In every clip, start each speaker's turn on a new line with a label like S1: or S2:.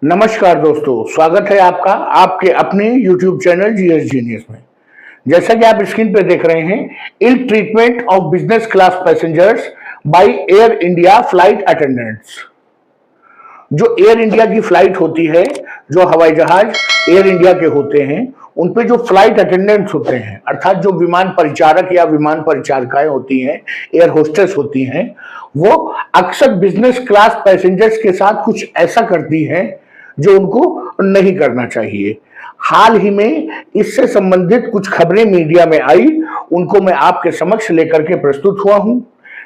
S1: नमस्कार दोस्तों, स्वागत है आपका आपके अपने YouTube चैनल जीएस जीनियस में। जैसा कि आप स्क्रीन पे देख रहे हैं, ill treatment of business class passengers by Air India flight attendants. जो एयर इंडिया की फ्लाइट होती है, जो हवाई जहाज एयर इंडिया के होते हैं, उन पे जो फ्लाइट अटेंडेंट्स होते हैं, अर्थात जो विमान परिचारक या विमान परिचारिकाएं होती हैं, एयर होस्टेस होती हैं, वो अक्सर बिजनेस क्लास पैसेंजर्स के साथ कुछ ऐसा करती हैं जो उनको नहीं करना चाहिए। हाल ही में इससे संबंधित कुछ खबरें मीडिया में आई, उनको मैं आपके समक्ष लेकर के प्रस्तुत हुआ हूं।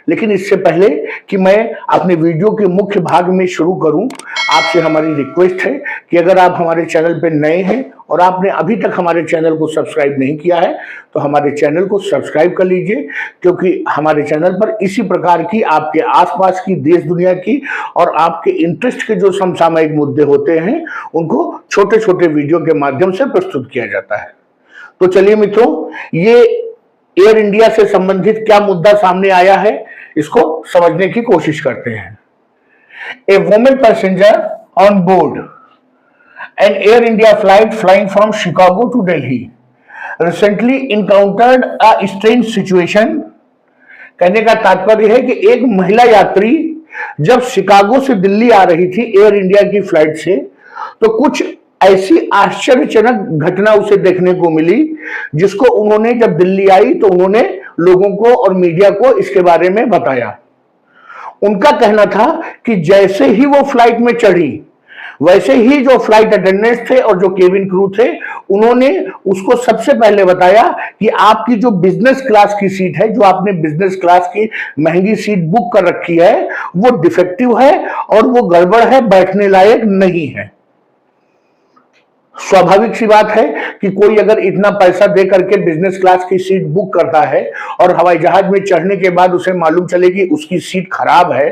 S1: लेकिन इससे पहले कि मैं अपने वीडियो के मुख्य भाग में शुरू करूं, आपसे हमारी रिक्वेस्ट है कि अगर आप हमारे चैनल पर नए हैं और आपने अभी तक हमारे चैनल को सब्सक्राइब नहीं किया है तो हमारे चैनल को सब्सक्राइब कर लीजिए, क्योंकि हमारे चैनल पर इसी प्रकार की आपके आसपास की देश दुनिया की और आपके इंटरेस्ट के जो समसामयिक मुद्दे होते हैं उनको छोटे छोटे वीडियो के माध्यम से प्रस्तुत किया जाता है। तो चलिए मित्रों, ये एयर इंडिया से संबंधित क्या मुद्दा सामने आया है, इसको समझने की कोशिश करते हैं। A women passenger on board an Air India flight flying from Chicago to Delhi recently encountered a strange situation। कहने का तात्पर्य है कि एक महिला यात्री जब शिकागो से दिल्ली आ रही थी एयर इंडिया की फ्लाइट से, तो कुछ ऐसी आश्चर्यजनक घटना उसे देखने को मिली, जिसको उन्होंने जब दिल्ली आई तो उन्होंने लोगों को और मीडिया को इसके बारे में बताया। उनका कहना था कि जैसे ही वो फ्लाइट में चढ़ी, वैसे ही जो फ्लाइट अटेंडेंट्स थे और जो केबिन क्रू थे, उन्होंने उसको सबसे पहले बताया कि आपकी जो बिजनेस क्लास की सीट है, जो आपने बिजनेस क्लास की महंगी सीट बुक कर रखी है, वो डिफेक्टिव है और वो गड़बड़ है, बैठने लायक नहीं है। स्वाभाविक सी बात है कि कोई अगर इतना पैसा दे करके बिजनेस क्लास की सीट बुक करता है और हवाई जहाज में चढ़ने के बाद उसे मालूम चले कि उसकी सीट खराब है,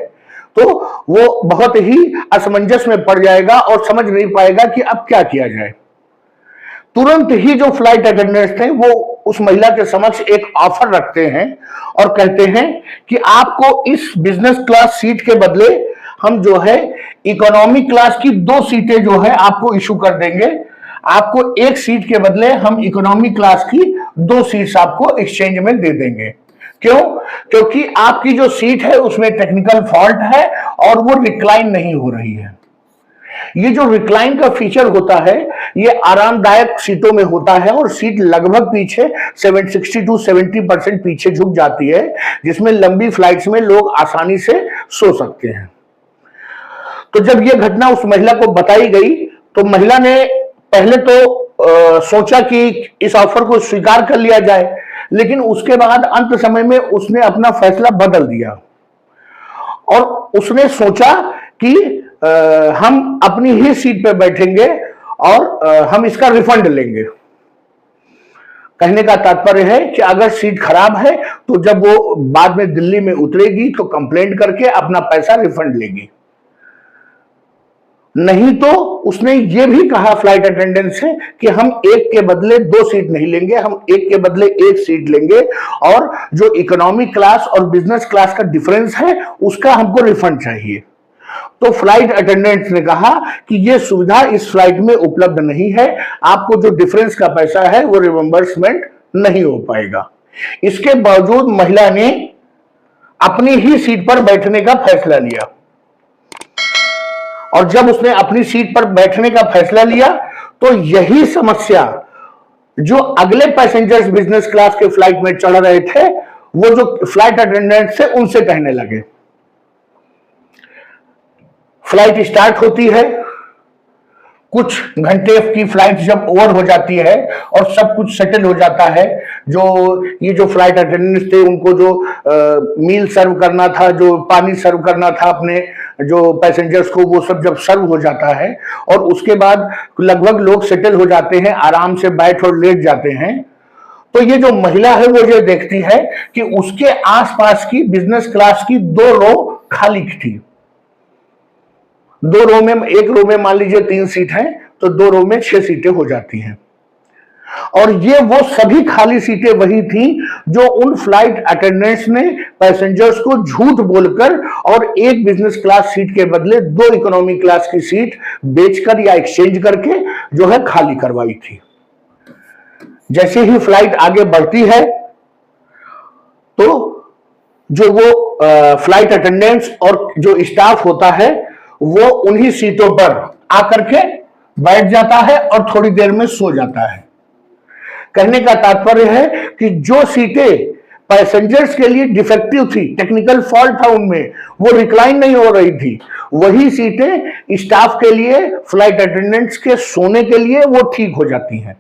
S1: तो वो बहुत ही असमंजस में पड़ जाएगा और समझ नहीं पाएगा कि अब क्या किया जाए। तुरंत ही जो फ्लाइट अटेंडेंट्स थे वो उस महिला के समक्ष एक ऑफर रखते हैं और कहते हैं कि आपको इस बिजनेस क्लास सीट के बदले हम जो है इकोनॉमी क्लास की 2 सीटें जो है आपको इशू कर देंगे। आपको एक सीट के बदले हम इकोनॉमी क्लास की 2 सीट्स आपको एक्सचेंज में दे देंगे। क्यों? क्योंकि आपकी जो सीट है उसमें टेक्निकल फॉल्ट है और वो रिक्लाइन नहीं हो रही है। ये जो रिक्लाइन का फीचर होता है, ये आरामदायक सीटों में होता है और सीट लगभग पीछे 60 to 70% पीछे झुक जाती है, जिसमें लंबी फ्लाइट्स में लोग आसानी से सो सकते हैं। तो जब ये घटना उस महिला को बताई गई तो महिला ने पहले तो सोचा कि इस ऑफर को स्वीकार कर लिया जाए, लेकिन उसके बाद अंत समय में उसने अपना फैसला बदल दिया और उसने सोचा कि हम अपनी ही सीट पर बैठेंगे और हम इसका रिफंड लेंगे। कहने का तात्पर्य है कि अगर सीट खराब है तो जब वो बाद में दिल्ली में उतरेगी तो कंप्लेंट करके अपना पैसा रिफंड लेगी। नहीं तो उसने ये भी कहा फ्लाइट अटेंडेंट से कि हम एक के बदले 2 सीट नहीं लेंगे, हम एक के बदले 1 सीट लेंगे और जो इकोनॉमी क्लास और बिजनेस क्लास का डिफरेंस है उसका हमको रिफंड चाहिए। तो फ्लाइट अटेंडेंट ने कहा कि यह सुविधा इस फ्लाइट में उपलब्ध नहीं है, आपको जो डिफरेंस का पैसा है वो रिमेंबर्समेंट नहीं हो पाएगा। इसके बावजूद महिला ने अपनी ही सीट पर बैठने का फैसला लिया और जब उसने अपनी सीट पर बैठने का फैसला लिया तो यही समस्या जो अगले पैसेंजर्स बिजनेस क्लास के फ्लाइट में चढ़ रहे थे, वो जो फ्लाइट अटेंडेंट थे उनसे कहने लगे। फ्लाइट स्टार्ट होती है, कुछ घंटे की फ्लाइट जब ओवर हो जाती है और सब कुछ सेटल हो जाता है, जो फ्लाइट अटेंडेंट्स थे उनको जो मील सर्व करना था, जो पानी सर्व करना था अपने जो पैसेंजर्स को, वो सब जब सर्व हो जाता है और उसके बाद लगभग लोग सेटल हो जाते हैं, आराम से बैठ और लेट जाते हैं, तो ये जो महिला है वो ये देखती है कि उसके आसपास की बिजनेस क्लास की 2 रो खाली थी। 2 रो में, एक रो में मान लीजिए 3 सीट हैं तो 2 रो में 6 सीटें हो जाती हैं। और ये वो सभी खाली सीटें वही थी जो उन फ्लाइट अटेंडेंट्स ने पैसेंजर्स को झूठ बोलकर और एक बिजनेस क्लास सीट के बदले 2 इकोनॉमी क्लास की सीट बेचकर या एक्सचेंज करके जो है खाली करवाई थी। जैसे ही फ्लाइट आगे बढ़ती है तो जो वो फ्लाइट अटेंडेंट्स और जो स्टाफ होता है वो उन्हीं सीटों पर आकर के बैठ जाता है और थोड़ी देर में सो जाता है। कहने का तात्पर्य है कि जो सीटें पैसेंजर्स के लिए डिफेक्टिव थी, टेक्निकल फॉल्ट था उनमें, वो रिक्लाइन नहीं हो रही थी, वही सीटें स्टाफ के लिए, फ्लाइट अटेंडेंट्स के सोने के लिए वो ठीक हो जाती हैं।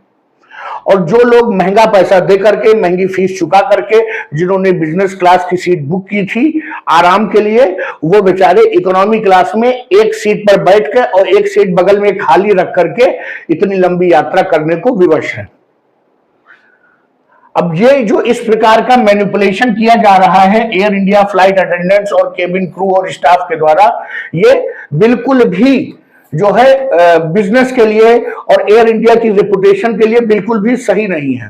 S1: और जो लोग महंगा पैसा दे करके, महंगी फीस चुका करके, जिन्होंने बिजनेस क्लास की सीट बुक की थी आराम के लिए, वो बेचारे इकोनॉमी क्लास में एक सीट पर बैठ कर और एक सीट बगल में खाली रख करके इतनी लंबी यात्रा करने को विवश हैं। अब ये जो इस प्रकार का मैनिपुलेशन किया जा रहा है एयर इंडिया फ्लाइट अटेंडेंट्स और केबिन क्रू और स्टाफ के द्वारा, ये बिल्कुल भी जो है बिजनेस के लिए और एयर इंडिया की रेपुटेशन के लिए बिल्कुल भी सही नहीं है।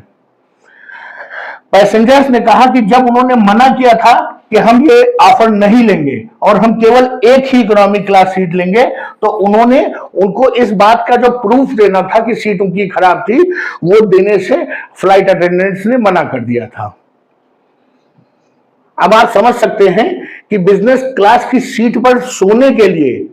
S1: पैसेंजर्स ने कहा कि जब उन्होंने मना किया था कि हम ये ऑफर नहीं लेंगे और हम केवल एक ही इकोनॉमी क्लास सीट लेंगे, तो उन्होंने उनको इस बात का जो प्रूफ देना था कि सीट उनकी खराब थी, वो देने से फ्लाइट अटेंडेंट्स ने मना कर दिया था। अब आप समझ सकते हैं कि बिजनेस क्लास की सीट पर सोने के लिए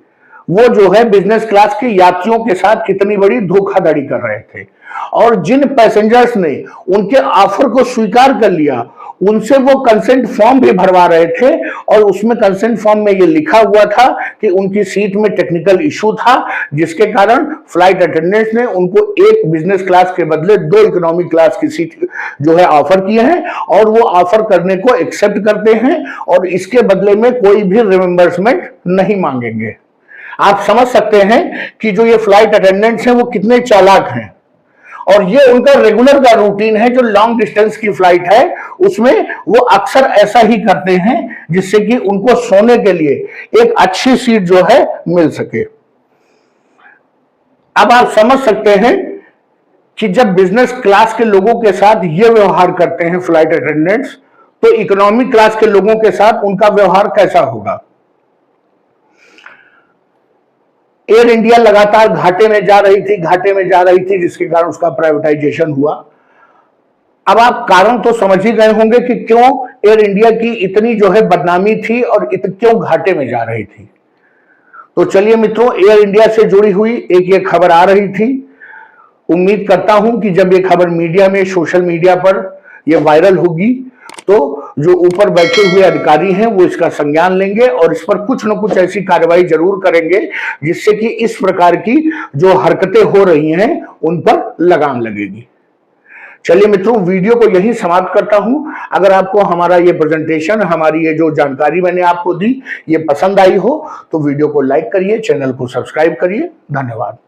S1: वो जो है बिजनेस क्लास के यात्रियों के साथ कितनी बड़ी धोखाधड़ी कर रहे थे। और जिन पैसेंजर्स ने उनके ऑफर को स्वीकार कर लिया, उनसे वो कंसेंट फॉर्म भी भरवा रहे थे और उसमें कंसेंट फॉर्म में ये लिखा हुआ था कि उनकी सीट में टेक्निकल इशू था, जिसके कारण फ्लाइट अटेंडेंट्स ने उनको एक बिजनेस क्लास के बदले 2 इकोनॉमी क्लास की सीट जो है ऑफर किए हैं और वो ऑफर करने को एक्सेप्ट करते हैं और इसके बदले में कोई भी रिमेंबर्समेंट नहीं मांगेंगे। आप समझ सकते हैं कि जो ये फ्लाइट अटेंडेंट्स हैं वो कितने चालाक हैं, और ये उनका रेगुलर का रूटीन है। जो लॉन्ग डिस्टेंस की फ्लाइट है उसमें वो अक्सर ऐसा ही करते हैं, जिससे कि उनको सोने के लिए एक अच्छी सीट जो है मिल सके। अब आप समझ सकते हैं कि जब बिजनेस क्लास के लोगों के साथ ये व्यवहार करते हैं फ्लाइट अटेंडेंट्स, तो इकोनॉमी क्लास के लोगों के साथ उनका व्यवहार कैसा होगा। एयर इंडिया लगातार घाटे में जा रही थी, जिसके कारण उसका प्राइवेटाइजेशन हुआ। अब आप कारण तो समझ ही गए होंगे कि क्यों एयर इंडिया की इतनी जो है बदनामी थी और क्यों घाटे में जा रही थी। तो चलिए मित्रों, एयर इंडिया से जुड़ी हुई एक ये खबर आ रही थी। उम्मीद करता हूं कि जब ये खबर मीडिया में, सोशल मीडिया पर ये वायरल होगी, तो जो ऊपर बैठे हुए अधिकारी हैं वो इसका संज्ञान लेंगे और इस पर कुछ न कुछ ऐसी कार्रवाई जरूर करेंगे जिससे कि इस प्रकार की जो हरकतें हो रही हैं उन पर लगाम लगेगी। चलिए मित्रों, वीडियो को यहीं समाप्त करता हूं। अगर आपको हमारा ये प्रेजेंटेशन, हमारी ये जो जानकारी मैंने आपको दी, ये पसंद आई हो तो वीडियो को लाइक करिए, चैनल को सब्सक्राइब करिए। धन्यवाद।